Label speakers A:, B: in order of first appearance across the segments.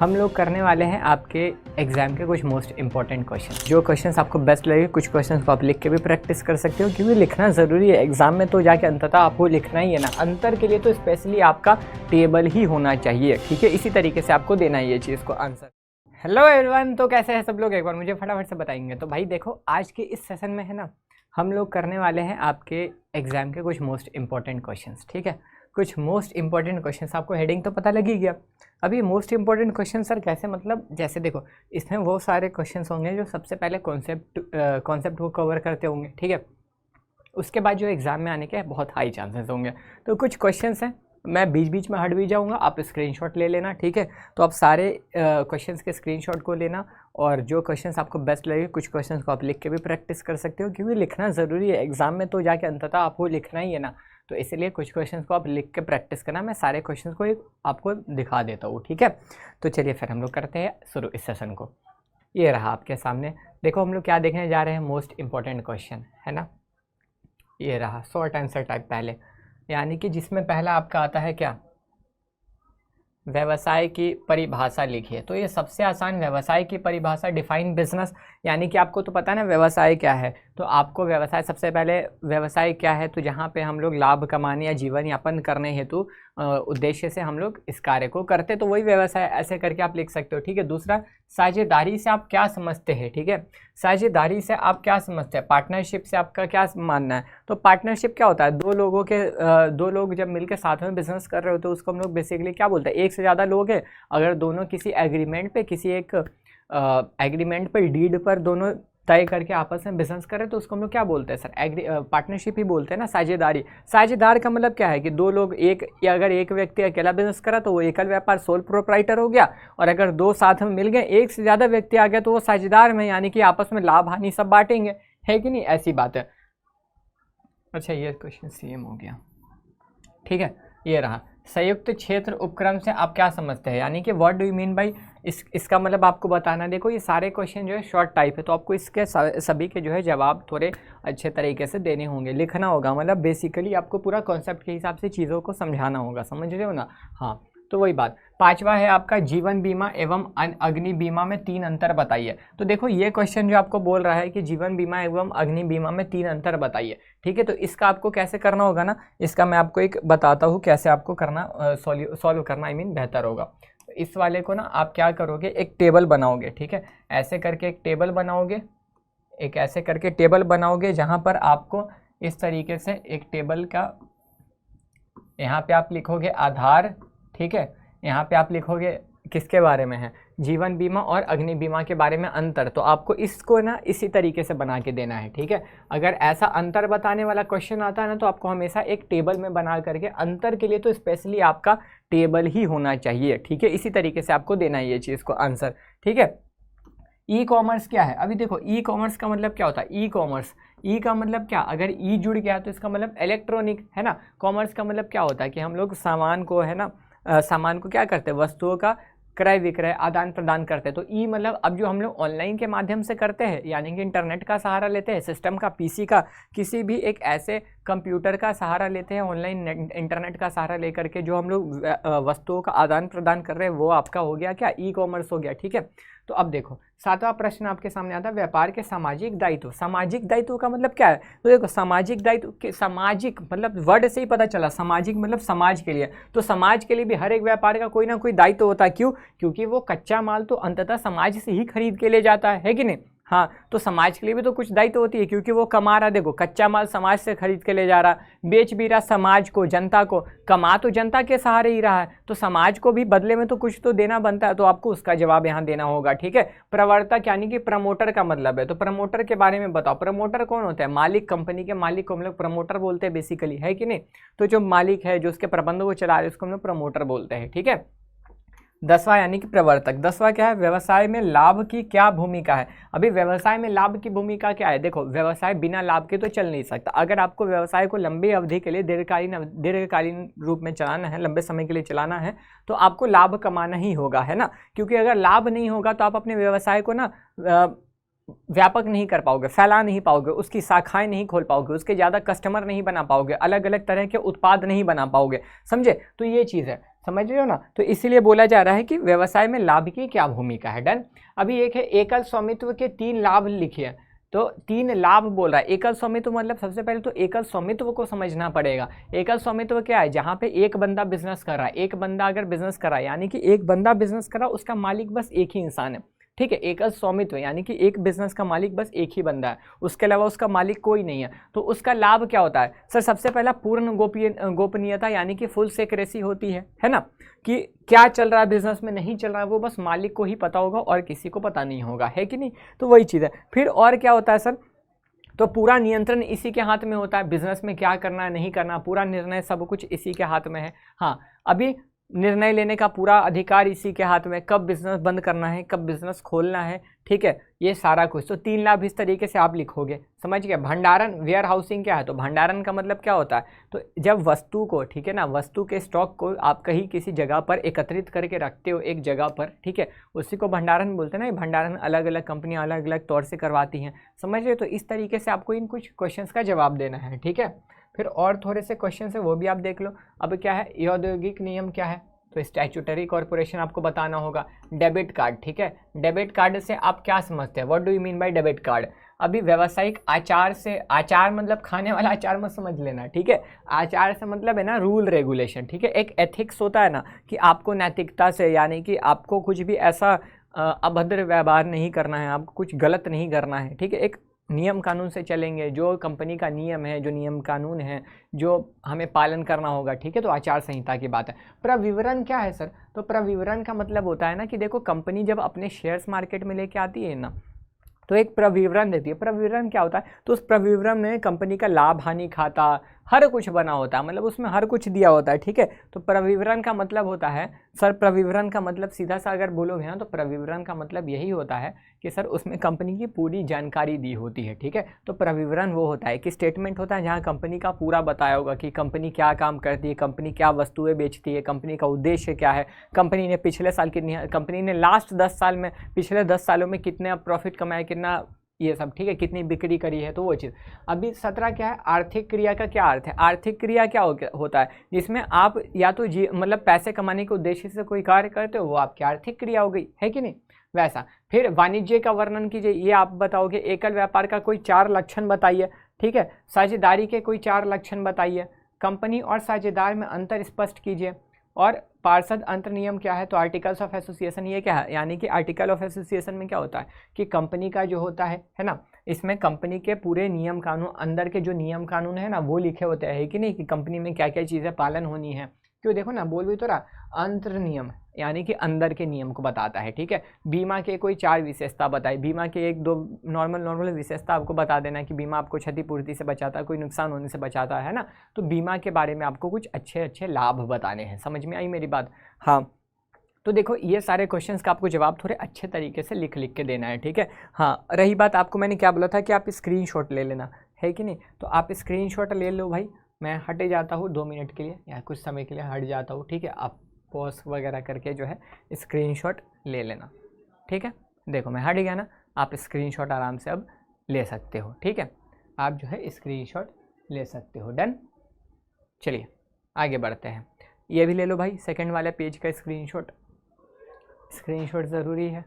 A: हम लोग करने वाले हैं आपके एग्जाम के कुछ मोस्ट इंपॉर्टेंट क्वेश्चन। जो क्वेश्चंस आपको बेस्ट लगे, कुछ क्वेश्चंस को आप लिख के भी प्रैक्टिस कर सकते हो, क्योंकि लिखना ज़रूरी है। एग्जाम में तो जाके अंततः आपको लिखना ही है ना। अंतर के लिए तो स्पेशली आपका टेबल ही होना चाहिए, ठीक है। इसी तरीके से आपको देना है ये चीज़ को आंसर। हेलो एवरीवन, तो कैसे हैं सब लोग, एक बार मुझे फटाफट से बताएंगे। तो भाई देखो, आज के इस सेशन में है ना, हम लोग करने वाले हैं आपके एग्जाम के कुछ मोस्ट इंपॉर्टेंट क्वेश्चंस, ठीक है। कुछ मोस्ट इंपॉर्टेंट क्वेश्चंस, आपको हेडिंग तो पता लग ही गया। अभी मोस्ट इंपॉर्टेंट क्वेश्चन सर कैसे, मतलब जैसे देखो, इसमें वो सारे क्वेश्चंस होंगे जो सबसे पहले कॉन्सेप्ट को कवर करते होंगे, ठीक है। उसके बाद जो एग्ज़ाम में आने के बहुत हाई चांसेस होंगे। तो कुछ क्वेश्चंस हैं, मैं बीच बीच में हट भी जाऊंगा, आप स्क्रीनशॉट ले लेना, ठीक है। तो आप सारे क्वेश्चंस के स्क्रीनशॉट को लेना, और जो क्वेश्चंस आपको बेस्ट लगे, कुछ क्वेश्चंस को आप लिख के भी प्रैक्टिस कर सकते हो, क्योंकि लिखना ज़रूरी है। एग्ज़ाम में तो जाके अंततः आपको लिखना ही है ना। तो इसलिए कुछ क्वेश्चंस को आप लिख के प्रैक्टिस करना। मैं सारे क्वेश्चंस को आपको दिखा देता हूँ, ठीक है। तो चलिए फिर हम लोग करते हैं शुरू इस सेशन को। ये रहा आपके सामने, देखो हम लोग क्या देखने जा रहे हैं, मोस्ट इंपॉर्टेंट क्वेश्चन है ना। ये रहा शॉर्ट आंसर टाइप पहले, यानी कि जिसमें पहला आपका आता है क्या, व्यवसाय की परिभाषा लिखिए। तो ये सबसे आसान व्यवसाय की परिभाषा, डिफाइन बिजनेस, यानी कि आपको तो पता है ना व्यवसाय क्या है। तो आपको व्यवसाय, सबसे पहले व्यवसाय क्या है, तो जहाँ पे हम लोग लाभ कमाने या जीवन यापन करने हेतु उद्देश्य से हम लोग इस कार्य को करते, तो वही व्यवसाय, ऐसे करके आप लिख सकते हो, ठीक है। दूसरा, साझेदारी से आप क्या समझते हैं, ठीक है। साझेदारी से आप क्या समझते हैं, पार्टनरशिप से आपका क्या मानना है। तो पार्टनरशिप क्या होता है, दो लोग जब मिलकर साथ में बिजनेस कर रहे हो तो उसको हम लोग बेसिकली क्या बोलते हैं, एक से ज़्यादा लोग हैं। अगर दोनों किसी एग्रीमेंट पे, किसी एक एग्रीमेंट पर, डीड पर दोनों तय करके आपस में बिजनेस करें, तो उसको हम लोग क्या बोलते हैं सर, पार्टनरशिप ही बोलते हैं ना, साझेदारी। साझेदार का मतलब क्या है कि दो लोग, एक या अगर एक व्यक्ति अकेला बिजनेस करा तो वो एकल व्यापार, सोल प्रोप्राइटर हो गया। और अगर दो साथ में मिल गए, एक से ज़्यादा व्यक्ति आ गया, तो वो साझेदार में, यानी कि आपस में लाभ हानि सब बांटेंगे, है कि नहीं, ऐसी बात है। अच्छा, ये क्वेश्चन सेम हो गया, ठीक है। ये रहा, संयुक्त क्षेत्र उपक्रम से आप क्या समझते हैं, यानी कि what do you mean by, इसका मतलब आपको बताना। देखो ये सारे क्वेश्चन जो है शॉर्ट टाइप है, तो आपको इसके सभी के जो है जवाब थोड़े अच्छे तरीके से देने होंगे, लिखना होगा। मतलब बेसिकली आपको पूरा कॉन्सेप्ट के हिसाब से चीज़ों को समझाना होगा, समझ रहे हो ना। हाँ, तो वही बात। पांचवा है आपका, जीवन बीमा एवं अग्नि बीमा में 3 अंतर बताइए। तो देखो ये क्वेश्चन जो आपको बोल रहा है कि जीवन बीमा एवं अग्नि बीमा में 3 अंतर बताइए, ठीक है। तो इसका आपको कैसे करना होगा ना, इसका मैं आपको एक बताता हूँ कैसे आपको करना, सॉल्व करना, आई मीन बेहतर होगा। तो इस वाले को ना आप क्या करोगे, एक टेबल बनाओगे, ठीक है। ऐसे करके एक टेबल बनाओगे, एक ऐसे करके टेबल बनाओगे, जहाँ पर आपको इस तरीके से एक टेबल का, यहाँ पे आप लिखोगे आधार, ठीक है। यहाँ पे आप लिखोगे किसके बारे में है, जीवन बीमा और अग्नि बीमा के बारे में अंतर। तो आपको इसको ना इसी तरीके से बना के देना है, ठीक है। अगर ऐसा अंतर बताने वाला क्वेश्चन आता है ना, तो आपको हमेशा एक टेबल में बना करके, अंतर के लिए तो स्पेशली आपका टेबल ही होना चाहिए, ठीक है। इसी तरीके से आपको देना है ये चीज़ को आंसर, ठीक है। ई कॉमर्स क्या है, अभी देखो ई कॉमर्स का मतलब क्या होता है, ई कॉमर्स, ई का मतलब क्या, अगर ई जुड़ गया तो इसका मतलब इलेक्ट्रॉनिक है ना। कॉमर्स का मतलब क्या होता है कि हम लोग सामान को, है ना, सामान को क्या करते हैं, वस्तुओं का क्रय विक्रय, आदान प्रदान करते हैं। तो ई मतलब अब जो हम लोग ऑनलाइन के माध्यम से करते हैं, यानी कि इंटरनेट का सहारा लेते हैं, सिस्टम का, पीसी का, किसी भी एक ऐसे कंप्यूटर का सहारा लेते हैं, ऑनलाइन इंटरनेट का सहारा लेकर के जो हम लोग वस्तुओं का आदान प्रदान कर रहे हैं, वो आपका हो गया क्या, ई कॉमर्स हो गया, ठीक है। तो अब देखो 7वां प्रश्न आपके सामने आता है, व्यापार के सामाजिक दायित्व। सामाजिक दायित्व का मतलब क्या है, तो देखो सामाजिक दायित्व के, सामाजिक मतलब वर्ड से ही पता चला, सामाजिक मतलब समाज के लिए। तो समाज के लिए भी हर एक व्यापार का कोई ना कोई दायित्व होता है, क्यों, क्योंकि वो कच्चा माल तो अंततः समाज से ही खरीद के ले जाता है कि नहीं। हाँ, तो समाज के लिए भी तो कुछ दायित्व होती है, क्योंकि वो कमा रहा, देखो कच्चा माल समाज से खरीद के ले जा रहा, बेच भी रहा समाज को, जनता को, कमा तो जनता के सहारे ही रहा है, तो समाज को भी बदले में तो कुछ तो देना बनता है। तो आपको उसका जवाब यहाँ देना होगा, ठीक है। प्रवर्तक यानी कि प्रमोटर का मतलब है, तो प्रमोटर के बारे में बताओ। प्रमोटर कौन होता है, मालिक, कंपनी के मालिक को हम लोग प्रमोटर बोलते हैं बेसिकली, है कि नहीं। तो जो मालिक है, जो उसके प्रबंध को चला रहे हैं, उसको हम लोग प्रमोटर बोलते हैं, ठीक है। 10वां यानी कि प्रवर्तक। 10वां क्या है, व्यवसाय में लाभ की क्या भूमिका है। अभी व्यवसाय में लाभ की भूमिका क्या है, देखो व्यवसाय बिना लाभ के तो चल नहीं सकता। अगर आपको व्यवसाय को लंबी अवधि के लिए, दीर्घकालीन रूप में चलाना है, लंबे समय के लिए चलाना है, तो आपको लाभ कमाना ही होगा, है ना। क्योंकि अगर लाभ नहीं होगा तो आप अपने व्यवसाय को ना व्यापक नहीं कर पाओगे, फैला नहीं पाओगे, उसकी शाखाएं नहीं खोल पाओगे, उसके ज़्यादा कस्टमर नहीं बना पाओगे, अलग अलग तरह के उत्पाद नहीं बना पाओगे, समझे। तो ये चीज़ है। समझ रहे हो ना। तो इसीलिए बोला जा रहा है कि व्यवसाय में लाभ की क्या भूमिका है। डन। अभी एक है एकल स्वामित्व के 3 लाभ लिखिए। तो 3 लाभ बोल रहा है। एकल स्वामित्व मतलब सबसे पहले तो एकल स्वामित्व को समझना पड़ेगा। एकल स्वामित्व क्या है, जहाँ पे एक बंदा बिजनेस कर रहा है, एक बंदा अगर बिजनेस कर रहा है यानी कि एक बंदा बिजनेस कर रहा है, उसका मालिक बस एक ही इंसान है, ठीक है। एकल स्वामित्व यानी कि एक बिजनेस का मालिक बस एक ही बंदा है, उसके अलावा उसका मालिक कोई नहीं है। तो उसका लाभ क्या होता है सर, सबसे पहला पूर्ण गोपनीयता यानी कि फुल सेक्रेसी होती है ना, कि क्या चल रहा है बिजनेस में, नहीं चल रहा है वो बस मालिक को ही पता होगा और किसी को पता नहीं होगा, है कि नहीं। तो वही चीज़ है। फिर और क्या होता है सर, तो पूरा नियंत्रण इसी के हाथ में होता है, बिजनेस में क्या करना है नहीं करना, पूरा निर्णय सब कुछ इसी के हाथ में है। हाँ, अभी निर्णय लेने का पूरा अधिकार इसी के हाथ में, कब बिजनेस बंद करना है, कब बिजनेस खोलना है, ठीक है, ये सारा कुछ। तो 3 लाभ इस तरीके से आप लिखोगे, समझ गए। भंडारण, वेयर हाउसिंग क्या है, तो भंडारण का मतलब क्या होता है, तो जब वस्तु को, ठीक है ना, वस्तु के स्टॉक को आप कहीं किसी जगह पर एकत्रित करके रखते हो एक जगह पर, ठीक है, उसी को भंडारण बोलते हैं ना। ये भंडारण अलग अलग कंपनियां अलग अलग तौर से करवाती हैं, समझ रहे। तो इस तरीके से आपको इन कुछ क्वेश्चंस का जवाब देना है, ठीक है। फिर और थोड़े से क्वेश्चन है वो भी आप देख लो। अब क्या है, ये औद्योगिक नियम क्या है, तो स्टैट्यूटरी कॉर्पोरेशन आपको बताना होगा। डेबिट कार्ड, ठीक है, डेबिट कार्ड से आप क्या समझते हैं, what do you mean by debit card. अभी व्यावसायिक आचार से, आचार मतलब खाने वाला अचार मत समझ लेना, ठीक है। आचार से मतलब है ना रूल रेगुलेशन, ठीक है। एक एथिक्स होता है ना कि आपको नैतिकता से, यानी कि आपको कुछ भी ऐसा अभद्र व्यवहार नहीं करना है, आपको कुछ गलत नहीं करना है, ठीक है। एक नियम कानून से चलेंगे, जो कंपनी का नियम है, जो नियम कानून है, जो हमें पालन करना होगा, ठीक है। तो आचार संहिता की बात है। प्रविवरण क्या है सर, तो प्रविवरण का मतलब होता है ना कि देखो कंपनी जब अपने शेयर्स मार्केट में लेके आती है ना, तो एक प्रविवरण देती है। प्रविवरण क्या होता है, तो उस प्रविवरण में कंपनी का लाभ हानि खाता हर कुछ बना होता है, मतलब उसमें हर कुछ दिया होता है, ठीक है। तो प्रविवरण का मतलब होता है सर, प्रविवरण का मतलब सीधा सा अगर बोलोगे ना, तो प्रविवरण का मतलब यही होता है कि सर उसमें कंपनी की पूरी जानकारी दी होती है, ठीक है। तो प्रविवरण वो होता है कि स्टेटमेंट होता है जहाँ कंपनी का पूरा बताया होगा कि कंपनी क्या काम करती है, कंपनी क्या वस्तुएं बेचती है, कंपनी का उद्देश्य क्या है, कंपनी ने पिछले साल कितनी, कंपनी ने लास्ट 10 साल में, पिछले 10 सालों में कितने प्रॉफिट कमाया, कितना ये सब, ठीक है, कितनी बिक्री करी है, तो वो चीज़। अभी 17 क्या है, आर्थिक क्रिया का क्या अर्थ है। आर्थिक क्रिया क्या होता है, जिसमें आप या तो मतलब पैसे कमाने के उद्देश्य से कोई कार्य करते हो, वो आपकी आर्थिक क्रिया हो गई, है कि नहीं, वैसा। फिर वाणिज्य का वर्णन कीजिए, ये आप बताओगे। एकल व्यापार का कोई 4 लक्षण बताइए, ठीक है। साझेदारी के कोई 4 लक्षण बताइए। कंपनी और साझेदार में अंतर स्पष्ट कीजिए। और पार्षद अंतर नियम क्या है, तो आर्टिकल्स ऑफ एसोसिएशन, ये क्या है, यानी कि आर्टिकल ऑफ एसोसिएशन में क्या होता है कि कंपनी का जो होता है ना, इसमें कंपनी के पूरे नियम कानून, अंदर के जो नियम कानून है ना, वो लिखे होते हैं, है कि नहीं, कि कंपनी में क्या क्या चीज़ें पालन होनी है। क्यों, देखो ना, बोल भी तो रहा, अंतर नियम यानी कि अंदर के नियम को बताता है, ठीक है। बीमा के कोई 4 विशेषता बताई, बीमा के 1-2 नॉर्मल विशेषता आपको बता देना कि बीमा आपको क्षतिपूर्ति से बचाता है, कोई नुकसान होने से बचाता है ना। तो बीमा के बारे में आपको कुछ अच्छे अच्छे लाभ बताने हैं, समझ में आई मेरी बात। हाँ, तो देखो ये सारे क्वेश्चंस का आपको जवाब थोड़े अच्छे तरीके से लिख के देना है, ठीक है। हाँ, रही बात, आपको मैंने क्या बोला था कि आप स्क्रीनशॉट ले लेना, है कि नहीं। तो आप स्क्रीनशॉट ले लो भाई, मैं हट जाता हूँ 2 मिनट के लिए या कुछ समय के लिए हट जाता हूँ, ठीक है। आप पॉज वगैरह करके जो है स्क्रीनशॉट ले लेना, ठीक है। देखो मैं हट गया ना, आप स्क्रीनशॉट आराम से अब ले सकते हो, ठीक है। आप जो है स्क्रीनशॉट ले सकते हो। डन, चलिए आगे बढ़ते हैं। ये भी ले लो भाई, सेकंड वाले पेज का स्क्रीनशॉट ज़रूरी है।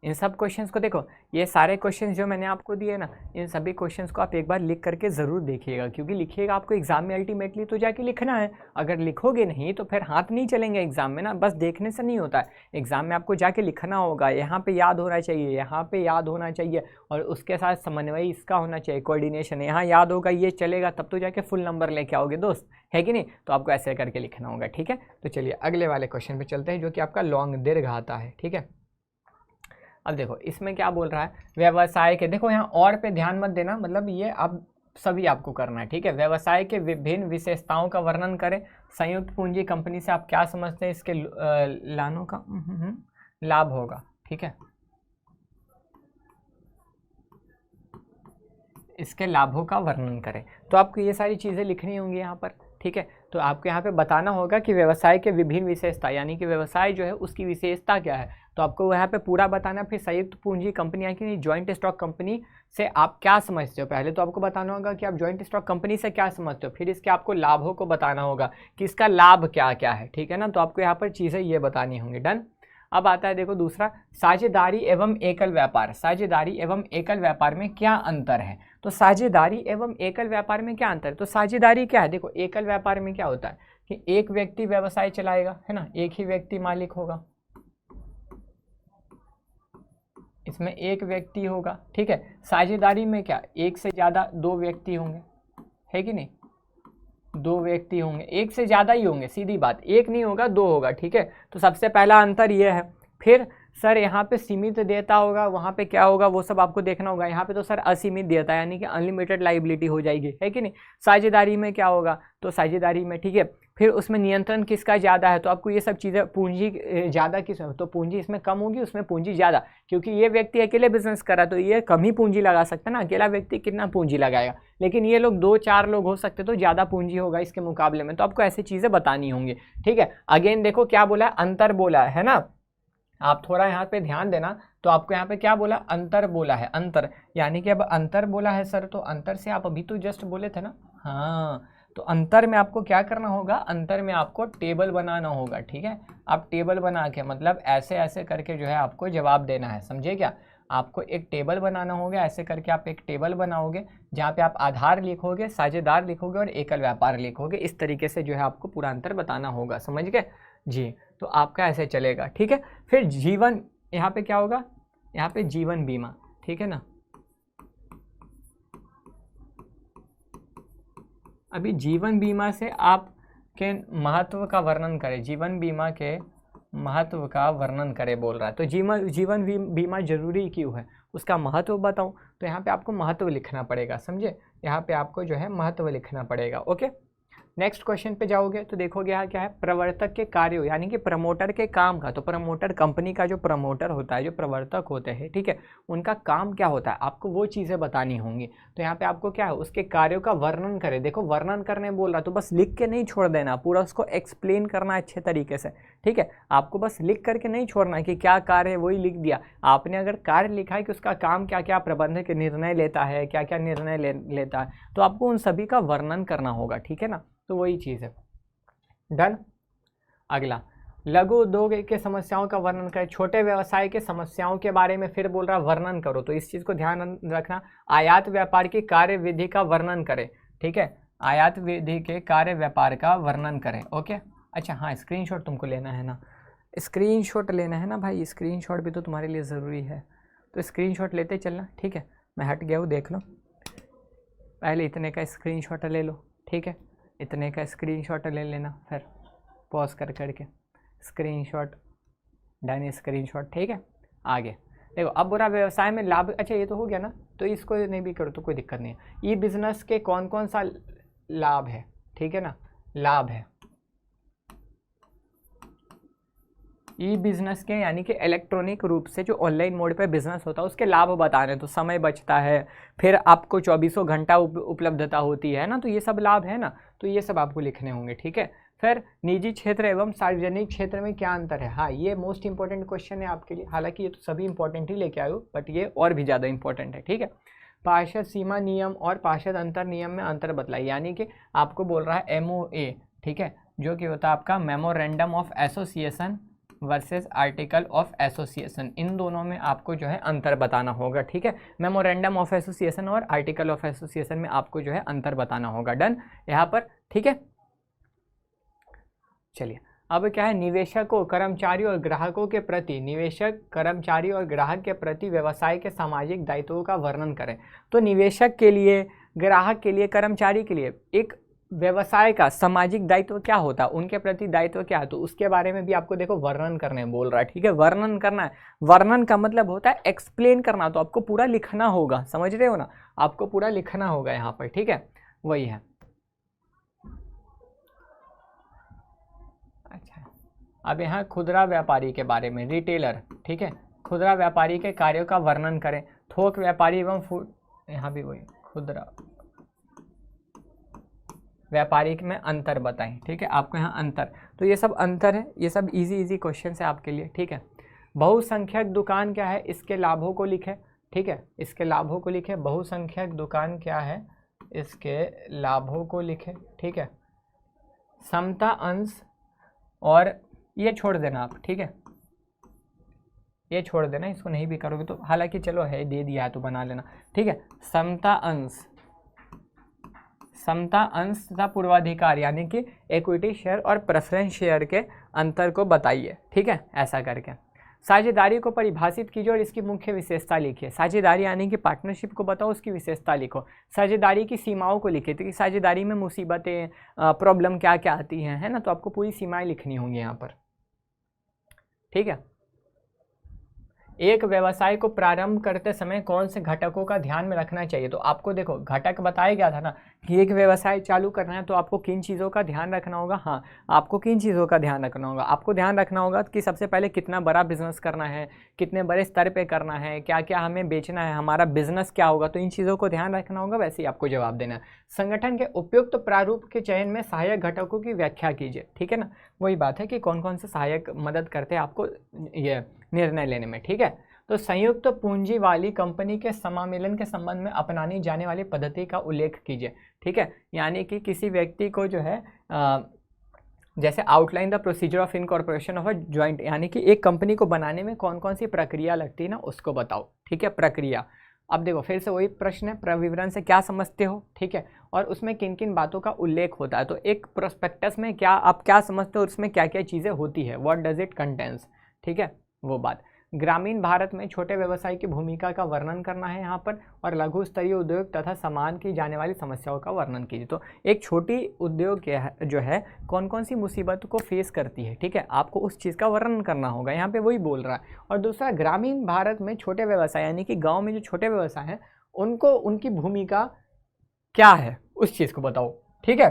A: इन सब क्वेश्चंस को देखो, ये सारे क्वेश्चंस जो मैंने आपको दिए ना, इन सभी क्वेश्चंस को आप एक बार लिख करके ज़रूर देखिएगा, क्योंकि लिखिएगा आपको एग्जाम में अल्टीमेटली तो जाके लिखना है। अगर लिखोगे नहीं तो फिर हाथ नहीं चलेंगे एग्जाम में ना, बस देखने से नहीं होता है। एग्जाम में आपको जाके लिखना होगा, यहाँ पे याद होना चाहिए, यहाँ पे याद होना चाहिए, और उसके साथ समन्वय इसका होना चाहिए, कोऑर्डिनेशन यहाँ याद होगा, ये चलेगा, तब तो जाके फुल नंबर लेके आओगे दोस्त, है कि नहीं। तो आपको ऐसे करके लिखना होगा, ठीक है। तो चलिए अगले वाले क्वेश्चन पर चलते हैं, जो कि आपका लॉन्ग दीर्घ आता है, ठीक है। अब देखो इसमें क्या बोल रहा है, व्यवसाय के, देखो यहाँ और पे ध्यान मत देना, मतलब ये आप सभी आपको करना है, ठीक है। व्यवसाय के विभिन्न विशेषताओं का वर्णन करें। संयुक्त पूंजी कंपनी से आप क्या समझते हैं, इसके लानों का लाभ होगा, ठीक है, इसके लाभों का वर्णन करें। तो आपको ये सारी चीज़ें लिखनी होंगी यहाँ पर, ठीक है। तो आपको यहाँ पे बताना होगा कि व्यवसाय के विभिन्न विशेषता, यानी कि व्यवसाय जो है उसकी विशेषता क्या है, तो आपको यहाँ पे पूरा बताना। फिर संयुक्त पूंजी कंपनी यानी कि ज्वाइंट स्टॉक कंपनी से आप क्या समझते हो, पहले तो आपको बताना होगा कि आप ज्वाइंट स्टॉक कंपनी से क्या समझते हो, फिर इसके आपको लाभों को बताना होगा कि इसका लाभ क्या क्या है, ठीक है ना। तो आपको यहाँ पर चीज़ें ये बतानी होंगी। डन। अब आता है देखो दूसरा, साझेदारी एवं एकल व्यापार। साझेदारी एवं एकल व्यापार में क्या अंतर है, तो साझेदारी एवं एकल व्यापार में क्या अंतर है, तो साझेदारी क्या है, देखो एकल व्यापार में क्या होता है कि एक व्यक्ति व्यवसाय चलाएगा, है ना, एक ही व्यक्ति मालिक होगा, इसमें एक व्यक्ति होगा, ठीक है। साझेदारी में क्या, एक से ज़्यादा दो व्यक्ति होंगे, है कि नहीं, दो व्यक्ति होंगे, एक से ज़्यादा ही होंगे, सीधी बात, एक नहीं होगा दो होगा, ठीक है। तो सबसे पहला अंतर ये है। फिर सर यहाँ पे सीमित देयता होगा, वहाँ पे क्या होगा वो सब आपको देखना होगा। यहाँ पे तो सर असीमित देयता यानी कि अनलिमिटेड लाइबिलिटी हो जाएगी, है कि नहीं। साझेदारी में क्या होगा, तो साझेदारी में, ठीक है, फिर उसमें नियंत्रण किसका ज़्यादा है, तो आपको ये सब चीज़ें, पूंजी ज़्यादा किस, तो पूंजी इसमें कम होगी, उसमें पूंजी ज़्यादा, क्योंकि ये व्यक्ति अकेले बिजनेस कर रहा है तो ये कम ही पूंजी लगा सकता है ना, अकेला व्यक्ति कितना पूंजी लगाएगा, लेकिन ये लोग 2-4 लोग हो सकते तो ज़्यादा पूंजी होगा इसके मुकाबले में। तो आपको ऐसी चीज़ें बतानी होंगी, ठीक है। अगेन देखो क्या बोला, अंतर बोला है ना, आप थोड़ा यहाँ पे ध्यान देना। तो आपको यहाँ पे क्या बोला, अंतर बोला है, अंतर, यानी कि अब अंतर बोला है सर, तो अंतर से आप अभी तो जस्ट बोले थे ना, हाँ, तो अंतर में आपको क्या करना होगा, अंतर में आपको टेबल बनाना होगा, ठीक है। आप टेबल बना के, मतलब ऐसे ऐसे करके जो है आपको जवाब देना है, समझे क्या। आपको एक टेबल बनाना होगा, ऐसे करके आप एक टेबल बनाओगे जहाँ पे आप आधार लिखोगे, साझेदार लिखोगे और एकल व्यापार लिखोगे। इस तरीके से जो है आपको पूरा अंतर बताना होगा, समझ गए जी। तो आपका ऐसे चलेगा, ठीक है। फिर जीवन, यहाँ पे क्या होगा, यहाँ पे जीवन बीमा, ठीक है ना। अभी जीवन बीमा से आपके महत्व का वर्णन करें, जीवन बीमा के महत्व का वर्णन करें बोल रहा है। तो जीवन बीमा जरूरी क्यों है, उसका महत्व बताऊं, तो यहाँ पे आपको महत्व लिखना पड़ेगा, समझे, यहाँ पे आपको जो है महत्व लिखना पड़ेगा। ओके, नेक्स्ट क्वेश्चन पे जाओगे तो देखोगे यहाँ क्या है, प्रवर्तक के कार्यों, यानी कि प्रमोटर के काम का। तो प्रमोटर, कंपनी का जो प्रमोटर होता है, जो प्रवर्तक होते हैं, ठीक है, उनका काम क्या होता है, आपको वो चीज़ें बतानी होंगी। तो यहाँ पे आपको क्या है, उसके कार्यों का वर्णन करें। देखो वर्णन करने बोल रहा, तो बस लिख के नहीं छोड़ देना, पूरा उसको एक्सप्लेन करना अच्छे तरीके से, ठीक है। आपको बस लिख करके नहीं छोड़ना कि क्या कार्य है वही लिख दिया। आपने अगर कार्य लिखा है कि उसका काम क्या क्या, प्रबंधक निर्णय लेता है, क्या क्या निर्णय लेता है, तो आपको उन सभी का वर्णन करना होगा, ठीक है ना। तो वही चीज़ है। डन। अगला, लघु उद्योग के समस्याओं का वर्णन करें। छोटे व्यवसाय के समस्याओं के बारे में फिर बोल रहा वर्णन करो, तो इस चीज़ को ध्यान रखना। आयात व्यापार की कार्य विधि का वर्णन करें, ठीक है, आयात विधि के कार्य व्यापार का वर्णन करें। ओके, अच्छा हाँ, स्क्रीनशॉट तुमको लेना है ना, स्क्रीनशॉट लेना है ना भाई, स्क्रीनशॉट भी तो तुम्हारे लिए ज़रूरी है, तो स्क्रीनशॉट लेते चलना, ठीक है। मैं हट गया हूँ, देख लो, पहले इतने का स्क्रीनशॉट ले लो, ठीक है, इतने का स्क्रीनशॉट ले लेना, फिर पॉज कर करके स्क्रीनशॉट, डन स्क्रीनशॉट, ठीक है। आगे देखो, अब बुरा व्यवसाय में लाभ, अच्छा ये तो हो गया ना, तो इसको नहीं भी करो तो कोई दिक्कत नहीं है। ई बिजनेस के कौन कौन सा लाभ है, ठीक है ना, लाभ है ई बिजनेस के, यानी कि इलेक्ट्रॉनिक रूप से जो ऑनलाइन मोड पे बिजनेस होता है उसके लाभ बता रहे हैं। तो समय बचता है, फिर आपको 24 घंटा उपलब्धता होती है ना, तो ये सब लाभ है ना, तो ये सब आपको लिखने होंगे, ठीक है। फिर निजी क्षेत्र एवं सार्वजनिक क्षेत्र में क्या अंतर है, हाँ ये मोस्ट इंपॉर्टेंट क्वेश्चन है आपके लिए, हालांकि ये तो सभी इंपॉर्टेंट ही लेके आयो, बट ये और भी ज़्यादा इंपॉर्टेंट है, ठीक है। पार्षद सीमा नियम और पार्षद अंतर नियम में अंतर बतलाइए, यानी कि आपको बोल रहा है MOA, ठीक है, जो कि होता है आपका memorandum of association versus article of association, इन दोनों में आपको जो है अंतर बताना होगा, ठीक है। मेमोरेंडम ऑफ एसोसिएशन और आर्टिकल ऑफ एसोसिएशन में आपको जो है अंतर बताना होगा। डन यहाँ पर, ठीक है। चलिए अब क्या है, निवेशकों, कर्मचारियों और ग्राहकों के प्रति, निवेशक, कर्मचारी और ग्राहक के प्रति व्यवसाय के सामाजिक दायित्वों का वर्णन करें। तो निवेशक के लिए, ग्राहक के लिए, कर्मचारी के लिए एक व्यवसाय का सामाजिक दायित्व क्या होता है, उनके प्रति दायित्व क्या है, तो उसके बारे में भी आपको देखो वर्णन करने बोल रहा है, ठीक है। वर्णन करना है, वर्णन का मतलब होता है एक्सप्लेन करना, तो आपको पूरा लिखना होगा, समझ रहे हो ना, आपको पूरा लिखना होगा यहाँ पर, ठीक है, वही है। अच्छा, अब यहाँ खुदरा व्यापारी के बारे में, रिटेलर, ठीक है, खुदरा व्यापारी के कार्यों का वर्णन करें। थोक व्यापारी एवं फूड, यहाँ भी वही खुदरा व्यापारिक में अंतर बताएं। ठीक है, आपको यहाँ अंतर, तो ये सब अंतर है, ये सब इजी क्वेश्चन है आपके लिए। ठीक है, बहुसंख्यक दुकान क्या है, इसके लाभों को लिखे। ठीक है, इसके लाभों को लिखे। बहुसंख्यक दुकान क्या है, इसके लाभों को लिखे। ठीक है, समता अंश, और ये छोड़ देना आप। ठीक है, ये छोड़ देना, इसको नहीं भी करोगे तो, हालांकि चलो है दे दिया है तो बना लेना। ठीक है, समता अंश, समता अंश तथा पूर्वाधिकार यानी कि इक्विटी शेयर और प्रेफरेंस शेयर के अंतर को बताइए। ठीक है, ऐसा करके साझेदारी को परिभाषित कीजिए और इसकी मुख्य विशेषता लिखिए। साझेदारी यानी कि पार्टनरशिप को बताओ, उसकी विशेषता लिखो। साझेदारी की सीमाओं को लिखिए, तो कि साझेदारी में मुसीबतें, प्रॉब्लम क्या क्या आती हैं, है ना, तो आपको पूरी सीमाएं लिखनी होंगी यहाँ पर। ठीक है, एक व्यवसाय को प्रारंभ करते समय कौन से घटकों का ध्यान में रखना चाहिए, तो आपको देखो घटक बताया गया था ना कि एक व्यवसाय चालू करना है तो आपको किन चीज़ों का ध्यान रखना होगा। हाँ, आपको किन चीज़ों का ध्यान रखना होगा, आपको ध्यान रखना होगा कि सबसे पहले कितना बड़ा बिजनेस करना है, कितने बड़े स्तर पे करना है, क्या क्या हमें बेचना है, हमारा बिजनेस क्या होगा, तो इन चीज़ों को ध्यान रखना होगा। वैसे ही आपको जवाब देना है। संगठन के उपयुक्त प्रारूप के चयन में सहायक घटकों की व्याख्या कीजिए। ठीक है ना, वही बात है कि कौन कौन से सहायक मदद करते हैं आपको ये निर्णय लेने में। ठीक है, तो संयुक्त पूंजी वाली कंपनी के समामेलन के संबंध में अपनानी जाने वाली पद्धति का उल्लेख कीजिए। ठीक है, यानी कि किसी व्यक्ति को जो है जैसे outline the procedure of incorporation of a joint, यानी कि एक कंपनी को बनाने में कौन कौन सी प्रक्रिया लगती है ना, उसको बताओ। ठीक है, प्रक्रिया। अब देखो फिर से वही प्रश्न है, प्रविवरण से क्या समझते हो। ठीक है, और उसमें किन किन बातों का उल्लेख होता है, तो एक प्रोस्पेक्टस में क्या आप क्या समझते हो, उसमें क्या क्या चीज़ें होती है, व्हाट डज इट कंटेन्स। ठीक है, वो बात। ग्रामीण भारत में छोटे व्यवसाय की भूमिका का वर्णन करना है यहाँ पर, और लघु स्तरीय उद्योग तथा समान की जाने वाली समस्याओं का वर्णन कीजिए। तो एक छोटी उद्योग जो है कौन कौन सी मुसीबत को फेस करती है। ठीक है, आपको उस चीज़ का वर्णन करना होगा, यहाँ पे वही बोल रहा है। और दूसरा, ग्रामीण भारत में छोटे व्यवसाय यानी कि गाँव में जो छोटे व्यवसाय हैं उनको उनकी भूमिका क्या है, उस चीज़ को बताओ। ठीक है,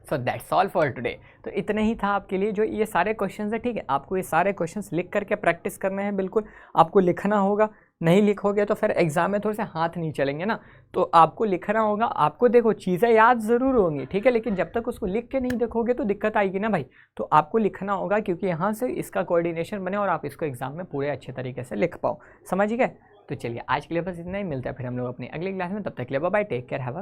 A: so that's all for today. तो इतने ही था आपके लिए जो ये सारे क्वेश्चंस है। ठीक है, आपको ये सारे क्वेश्चंस लिख करके प्रैक्टिस करने हैं, बिल्कुल आपको लिखना होगा। नहीं लिखोगे तो फिर एग्जाम में थोड़े से हाथ नहीं चलेंगे ना, तो आपको लिखना होगा। आपको देखो चीज़ें याद ज़रूर होंगी, ठीक है, लेकिन जब तक उसको लिख के नहीं देखोगे तो दिक्कत आएगी ना भाई। तो आपको लिखना होगा, क्योंकि यहाँ से इसका कोऑर्डिनेशन बने और आप इसको एग्जाम में पूरे अच्छे तरीके से लिख पाओ। समझ गए? तो चलिए आज के लिए बस इतना ही, मिलता है फिर हम लोग अपनी अगली क्लास में। तब तक के लिए bye bye, take care, have a